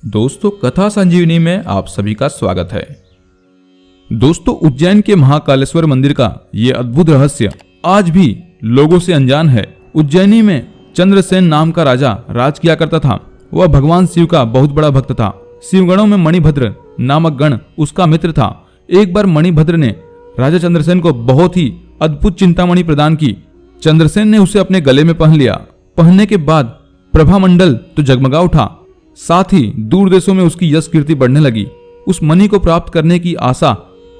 दोस्तों, कथा संजीवनी में आप सभी का स्वागत है। दोस्तों, उज्जैन के महाकालेश्वर मंदिर का ये अद्भुत रहस्य आज भी लोगों से अनजान है। उज्जैनी में चंद्रसेन नाम का राजा राज किया करता था। वह भगवान शिव का बहुत बड़ा भक्त था। शिवगणों में मणिभद्र नामक गण उसका मित्र था। एक बार मणिभद्र ने राजा चंद्रसेन को बहुत ही अद्भुत चिंतामणि प्रदान की। चंद्रसेन ने उसे अपने गले में पहन लिया। पहनने के बाद प्रभामंडल तो जगमगा उठा, साथ ही दूर देशों में उसकी यश कीर्ति बढ़ने लगी। उस मणि को प्राप्त करने की आशा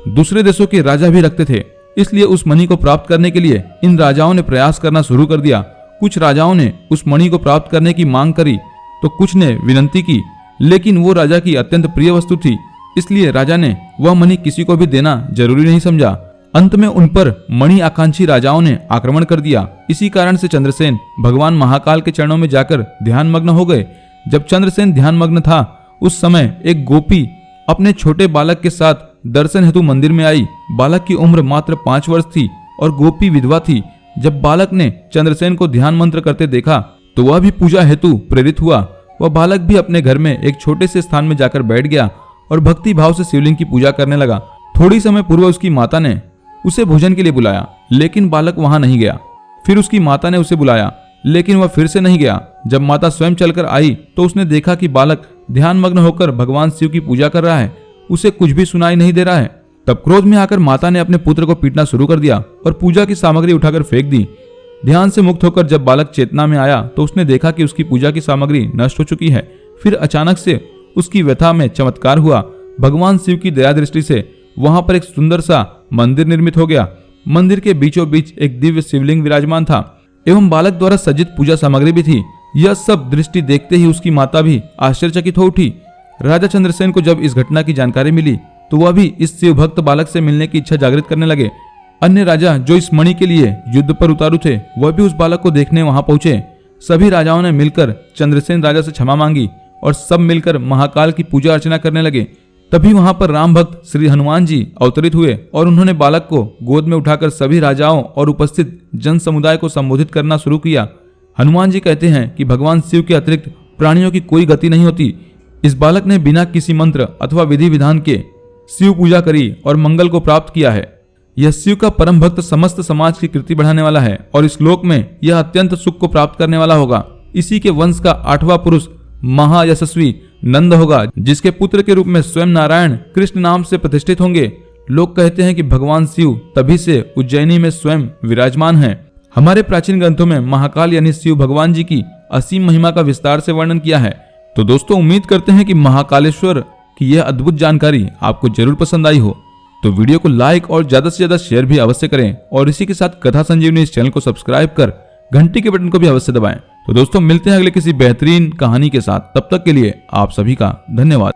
दूसरे देशों के राजा भी रखते थे, इसलिए उस मणि को प्राप्त करने के लिए इन राजाओं ने प्रयास करना शुरू कर दिया। कुछ राजाओं ने उस मणि को प्राप्त करने की मांग करी तो कुछ ने विनती की, लेकिन वो राजा की अत्यंत प्रिय वस्तु थी, इसलिए राजा ने वह मणि किसी को भी देना जरूरी नहीं समझा। अंत में उन पर मणि आकांक्षी राजाओं ने आक्रमण कर दिया। इसी कारण से चंद्रसेन भगवान महाकाल के चरणों में जाकर ध्यान मग्न हो गए। जब चंद्रसेन ध्यान मग्न था, उस समय एक गोपी अपने छोटे बालक के साथ दर्शन हेतु मंदिर में आई। बालक की उम्र मात्र 5 वर्ष थी और गोपी विधवा थी। जब बालक ने चंद्रसेन को ध्यान मंत्र करते देखा तो वह भी पूजा हेतु प्रेरित हुआ। वह बालक भी अपने घर में एक छोटे से स्थान में जाकर बैठ गया और भक्ति भाव से शिवलिंग की पूजा करने लगा। थोड़ी समय पूर्व उसकी माता ने उसे भोजन के लिए बुलाया, लेकिन बालक वहां नहीं गया। फिर उसकी माता ने उसे बुलाया, लेकिन वह फिर से नहीं गया। जब माता स्वयं चलकर आई तो उसने देखा कि बालक ध्यान मग्न होकर भगवान शिव की पूजा कर रहा है, उसे कुछ भी सुनाई नहीं दे रहा है। तब क्रोध में आकर माता ने अपने पुत्र को पीटना शुरू कर दिया और पूजा की सामग्री उठाकर फेंक दी। ध्यान से मुक्त होकर जब बालक चेतना में आया तो उसने देखा कि उसकी पूजा की सामग्री नष्ट हो चुकी है। फिर अचानक से उसकी व्यथा में चमत्कार हुआ। भगवान शिव की दया दृष्टि से वहां पर एक सुंदर सा मंदिर निर्मित हो गया। मंदिर के बीचों बीच एक दिव्य शिवलिंग विराजमान था एवं बालक द्वारा सज्जित पूजा सामग्री भी थी। यह सब दृष्टि देखते ही उसकी माता भी आश्चर्यचकित हो उठी। राजा चंद्रसेन को जब इस घटना की जानकारी मिली तो वह भी इस शिव भक्त बालक से मिलने की इच्छा जागृत करने लगे। अन्य राजा जो इस मणि के लिए युद्ध पर उतारू थे, वह भी उस बालक को देखने वहां पहुंचे। सभी राजाओं ने मिलकर चंद्रसेन राजा से क्षमा मांगी और सब मिलकर महाकाल की पूजा अर्चना करने लगे। तभी वहां पर राम भक्त श्री हनुमान जी अवतरित हुए और उन्होंने बालक को गोद में उठाकर सभी राजाओं और उपस्थित जन समुदाय को संबोधित करना शुरू किया। हनुमान जी कहते हैं कि भगवान शिव के अतिरिक्त प्राणियों की कोई गति नहीं होती। इस बालक ने बिना किसी मंत्र अथवा विधि विधान के शिव पूजा करी और मंगल को प्राप्त किया है। यह शिव का परम भक्त समस्त समाज की कीर्ति बढ़ाने वाला है और इस लोक में यह अत्यंत सुख को प्राप्त करने वाला होगा। इसी के वंश का 8वां पुरुष महायशस्वी नंद होगा, जिसके पुत्र के रूप में स्वयं नारायण कृष्ण नाम से प्रतिष्ठित होंगे। लोग कहते हैं कि भगवान शिव तभी से उज्जैनी में स्वयं विराजमान हैं। हमारे प्राचीन ग्रंथों में महाकाल यानी शिव भगवान जी की असीम महिमा का विस्तार से वर्णन किया है। तो दोस्तों, उम्मीद करते हैं कि महाकालेश्वर की यह अद्भुत जानकारी आपको जरूर पसंद आई हो। तो वीडियो को लाइक और ज्यादा से ज्यादा शेयर भी अवश्य करें और इसी के साथ कथा संजीवनी इस चैनल को सब्सक्राइब कर घंटी के बटन को भी अवश्य दबाएं। तो दोस्तों, मिलते हैं अगले किसी बेहतरीन कहानी के साथ। तब तक के लिए आप सभी का धन्यवाद।